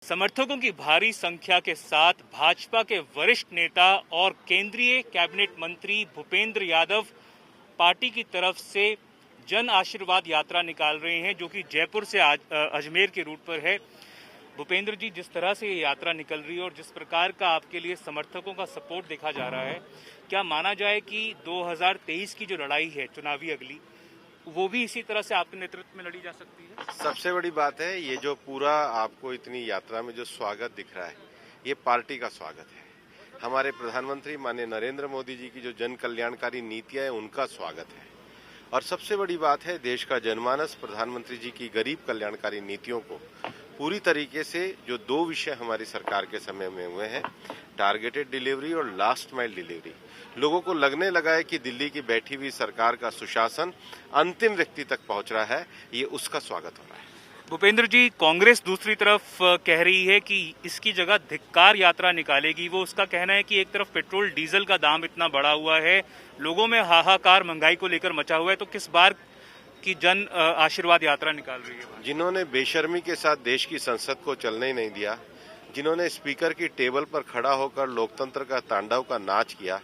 समर्थकों की भारी संख्या के साथ भाजपा के वरिष्ठ नेता और केंद्रीय कैबिनेट मंत्री भूपेंद्र यादव पार्टी की तरफ से जन आशीर्वाद यात्रा निकाल रहे हैं, जो कि जयपुर से अजमेर के रूट पर है। भूपेंद्र जी, जिस तरह से ये यात्रा निकल रही है और जिस प्रकार का आपके लिए समर्थकों का सपोर्ट देखा जा रहा है, क्या माना जाए कि 2023 की जो लड़ाई है चुनावी अगली, वो भी इसी तरह से आपके नेतृत्व में लड़ी जा सकती है? सबसे बड़ी बात है, ये जो पूरा आपको इतनी यात्रा में जो स्वागत दिख रहा है, ये पार्टी का स्वागत है। हमारे प्रधानमंत्री माननीय नरेंद्र मोदी जी की जो जन कल्याणकारी नीतियां हैं, उनका स्वागत है। और सबसे बड़ी बात है, देश का जनमानस प्रधानमंत्री जी की गरीब कल्याणकारी नीतियों को पूरी तरीके से, जो दो विषय हमारी सरकार के समय में हुए हैं, टारगेटेड डिलीवरी और लास्ट माइल डिलीवरी, लोगों को लगने लगा है कि दिल्ली की बैठी हुई सरकार का सुशासन अंतिम व्यक्ति तक पहुंच रहा है। ये उसका स्वागत हो रहा है। भूपेंद्र जी, कांग्रेस दूसरी तरफ कह रही है कि इसकी जगह धिक्कार यात्रा निकालेगी। वो उसका कहना है कि एक तरफ पेट्रोल डीजल का दाम इतना बढ़ा हुआ है, लोगों में हाहाकार महंगाई को लेकर मचा हुआ है, तो किस बार की जन आशीर्वाद यात्रा निकाल रही है? जिन्होंने बेशर्मी के साथ देश की संसद को चलने ही नहीं दिया, जिन्होंने स्पीकर की टेबल पर खड़ा होकर लोकतंत्र का तांडव का नाच किया,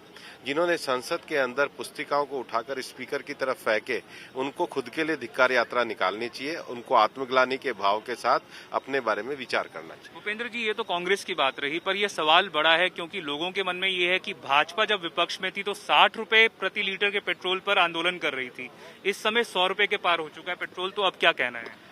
जिन्होंने संसद के अंदर पुस्तिकाओं को उठाकर स्पीकर की तरफ फेंके, उनको खुद के लिए धिक्कार यात्रा निकालनी चाहिए। उनको आत्मग्लानि के भाव के साथ अपने बारे में विचार करना चाहिए। भूपेंद्र जी, ये तो कांग्रेस की बात रही, पर यह सवाल बड़ा है क्योंकि लोगों के मन में ये है कि भाजपा जब विपक्ष में थी तो 60 रुपए प्रति लीटर के पेट्रोल पर आंदोलन कर रही थी। इस समय 100 रुपए के पार हो चुका है पेट्रोल, तो अब क्या कहना है?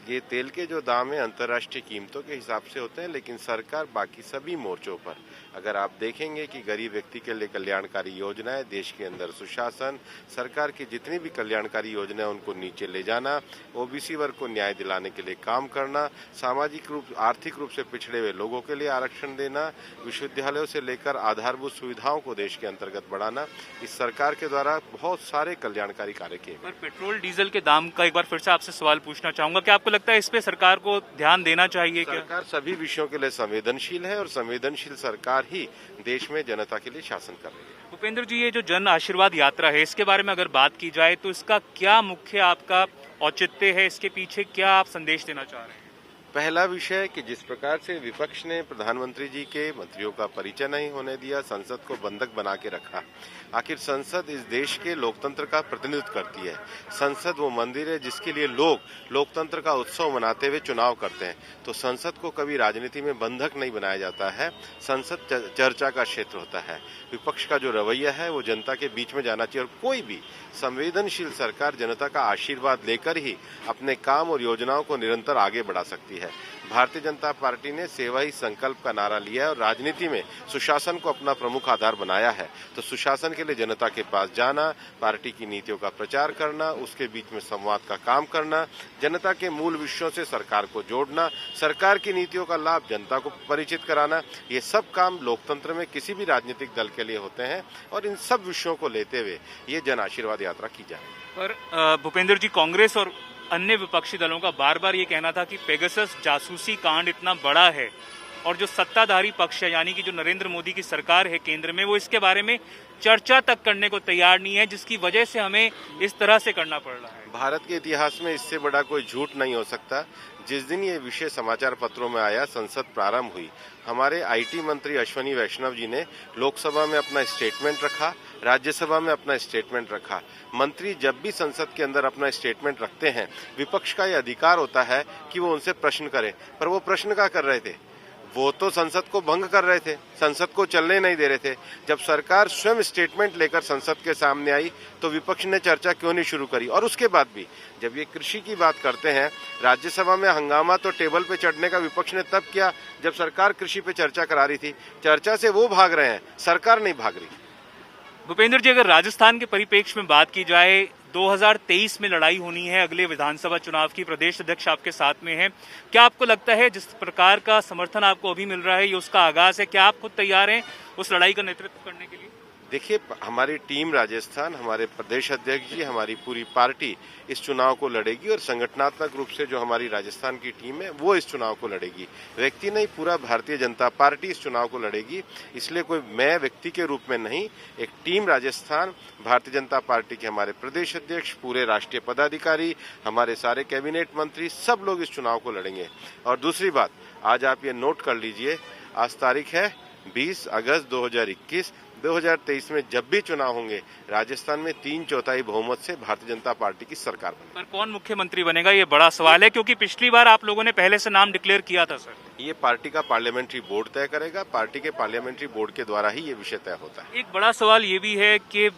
ये तेल के जो दाम है अंतर्राष्ट्रीय कीमतों के हिसाब से होते हैं, लेकिन सरकार बाकी सभी मोर्चों पर, अगर आप देखेंगे कि गरीब व्यक्ति के लिए कल्याणकारी योजनाएं, देश के अंदर सुशासन, सरकार की जितनी भी कल्याणकारी योजनाएं उनको नीचे ले जाना, ओबीसी वर्ग को न्याय दिलाने के लिए काम करना, सामाजिक रूप आर्थिक रूप से पिछड़े हुए लोगों के लिए आरक्षण देना, विश्वविद्यालयों से लेकर आधारभूत सुविधाओं को देश के अंतर्गत बढ़ाना, इस सरकार के द्वारा बहुत सारे कल्याणकारी कार्य किए। पर पेट्रोल डीजल के दाम का एक बार फिर से आपसे सवाल पूछना चाहूंगा, क्या आपको लगता है इस पे सरकार को ध्यान देना चाहिए? सरकार सभी विषयों के लिए संवेदनशील है और संवेदनशील सरकार ही देश में जनता के लिए शासन कर रही है। भूपेंद्र जी, ये जो जन आशीर्वाद यात्रा है, इसके बारे में अगर बात की जाए तो इसका क्या मुख्य आपका औचित्य है? इसके पीछे क्या आप संदेश देना चाह रहे हैं? पहला विषय कि जिस प्रकार से विपक्ष ने प्रधानमंत्री जी के मंत्रियों का परिचय नहीं होने दिया, संसद को बंधक बना के रखा। आखिर संसद इस देश के लोकतंत्र का प्रतिनिधित्व करती है। संसद वो मंदिर है जिसके लिए लोग लोकतंत्र का उत्सव मनाते हुए चुनाव करते हैं। तो संसद को कभी राजनीति में बंधक नहीं बनाया जाता है। संसद चर्चा का क्षेत्र होता है। विपक्ष का जो रवैया है वो जनता के बीच में जाना चाहिए और कोई भी संवेदनशील सरकार जनता का आशीर्वाद लेकर ही अपने काम और योजनाओं को निरंतर आगे बढ़ा सकती है। भारतीय जनता पार्टी ने सेवा ही संकल्प का नारा लिया है और राजनीति में सुशासन को अपना प्रमुख आधार बनाया है। तो सुशासन के लिए जनता के पास जाना, पार्टी की नीतियों का प्रचार करना, उसके बीच में संवाद का काम करना, जनता के मूल विषयों से सरकार को जोड़ना, सरकार की नीतियों का लाभ जनता को परिचित कराना, ये सब काम लोकतंत्र में किसी भी राजनीतिक दल के लिए होते हैं और इन सब विषयों को लेते हुए ये जन आशीर्वाद यात्रा की जाएगी। पर भूपेंद्र जी, कांग्रेस और अन्य विपक्षी दलों का बार बार ये कहना था कि पेगासस जासूसी कांड इतना बड़ा है और जो सत्ताधारी पक्ष है, यानी कि जो नरेंद्र मोदी की सरकार है केंद्र में, वो इसके बारे में चर्चा तक करने को तैयार नहीं है, जिसकी वजह से हमें इस तरह से करना पड़ रहा है। भारत के इतिहास में इससे बड़ा कोई झूठ नहीं हो सकता। जिस दिन ये विषय समाचार पत्रों में आया, संसद प्रारंभ हुई, हमारे आईटी मंत्री अश्विनी वैष्णव जी ने लोकसभा में अपना स्टेटमेंट रखा, राज्यसभा में अपना स्टेटमेंट रखा। मंत्री जब भी संसद के अंदर अपना स्टेटमेंट रखते हैं, विपक्ष का ये अधिकार होता है कि वो उनसे प्रश्न करें, पर वो प्रश्न क्या कर रहे थे? वो तो संसद को भंग कर रहे थे, संसद को चलने नहीं दे रहे थे। जब सरकार स्वयं स्टेटमेंट लेकर संसद के सामने आई तो विपक्ष ने चर्चा क्यों नहीं शुरू करी? और उसके बाद भी जब ये कृषि की बात करते हैं, राज्यसभा में हंगामा तो टेबल पे चढ़ने का विपक्ष ने तब किया जब सरकार कृषि पे चर्चा करा रही थी। चर्चा से वो भाग रहे हैं, सरकार नहीं भाग रही। भूपेंद्र जी, अगर राजस्थान के परिप्रेक्ष्य में बात की जाए, 2023 में लड़ाई होनी है अगले विधानसभा चुनाव की, प्रदेश अध्यक्ष आपके साथ में है, क्या आपको लगता है जिस प्रकार का समर्थन आपको अभी मिल रहा है ये उसका आगाज है? क्या आप खुद तैयार हैं उस लड़ाई का नेतृत्व करने के लिए? देखिए, हमारी टीम राजस्थान, हमारे प्रदेश अध्यक्ष जी, हमारी पूरी पार्टी इस चुनाव को लड़ेगी और संगठनात्मक रूप से जो हमारी राजस्थान की टीम है वो इस चुनाव को लड़ेगी। व्यक्ति नहीं, पूरा भारतीय जनता पार्टी इस चुनाव को लड़ेगी। इसलिए कोई मैं व्यक्ति के रूप में नहीं, एक टीम राजस्थान, भारतीय जनता पार्टी के हमारे प्रदेश अध्यक्ष, पूरे राष्ट्रीय पदाधिकारी, हमारे सारे कैबिनेट मंत्री, सब लोग इस चुनाव को लड़ेंगे। और दूसरी बात, आज आप ये नोट कर लीजिए, आज तारीख है 20 अगस्त 2021। 2023 में जब भी चुनाव होंगे, राजस्थान में 3/4 बहुमत से भारतीय जनता पार्टी की सरकार बनेगी। पर कौन मुख्यमंत्री बनेगा, ये बड़ा सवाल है, क्योंकि पिछली बार आप लोगों ने पहले से नाम डिक्लेयर किया था सर। ये पार्टी का पार्लियामेंट्री बोर्ड तय करेगा। पार्टी के पार्लियामेंट्री बोर्ड के द्वारा ही ये विषय तय होता है। एक बड़ा सवाल ये भी है कि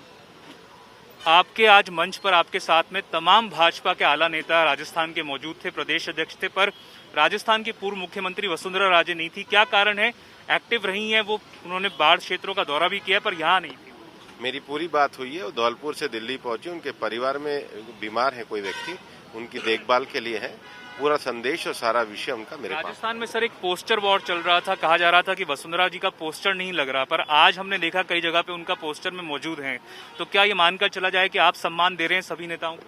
आपके आज मंच पर आपके साथ में तमाम भाजपा के आला नेता राजस्थान के मौजूद थे, प्रदेश अध्यक्ष थे, पर राजस्थान की पूर्व मुख्यमंत्री वसुंधरा राजे नहीं थी। क्या कारण है? एक्टिव रही हैं वो, उन्होंने बाढ़ क्षेत्रों का दौरा भी किया पर यहाँ नहीं थी। मेरी पूरी बात हुई है, वो धौलपुर से दिल्ली पहुंचे, उनके परिवार में बीमार है कोई व्यक्ति, उनकी देखभाल के लिए है। पूरा संदेश और सारा विषय उनका मेरे पास। राजस्थान में सर एक पोस्टर वॉर चल रहा था, कहा जा रहा था कि वसुंधरा जी का पोस्टर नहीं लग रहा, पर आज हमने देखा कई जगह पे उनका पोस्टर में मौजूद है। तो क्या ये मानकर चला जाए कि आप सम्मान दे रहे हैं सभी नेताओं को?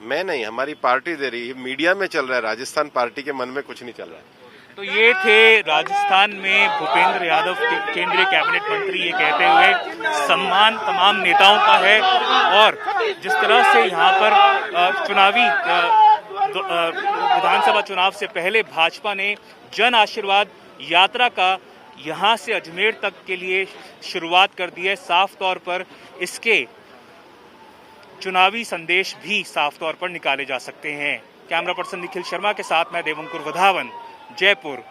मैं नहीं, हमारी पार्टी दे रही है। मीडिया में चल रहा है, राजस्थान पार्टी के मन में कुछ नहीं चल रहा है। तो ये थे राजस्थान में भूपेंद्र यादव केंद्रीय कैबिनेट मंत्री, ये कहते हुए सम्मान तमाम नेताओं का है। और जिस तरह से यहाँ पर चुनावी विधानसभा चुनाव से पहले भाजपा ने जन आशीर्वाद यात्रा का यहाँ से अजमेर तक के लिए शुरुआत कर दी है, साफ तौर पर इसके चुनावी संदेश भी साफ तौर पर निकाले जा सकते हैं। कैमरा पर्सन निखिल शर्मा के साथ मैं देवंकुर वधावन, जयपुर।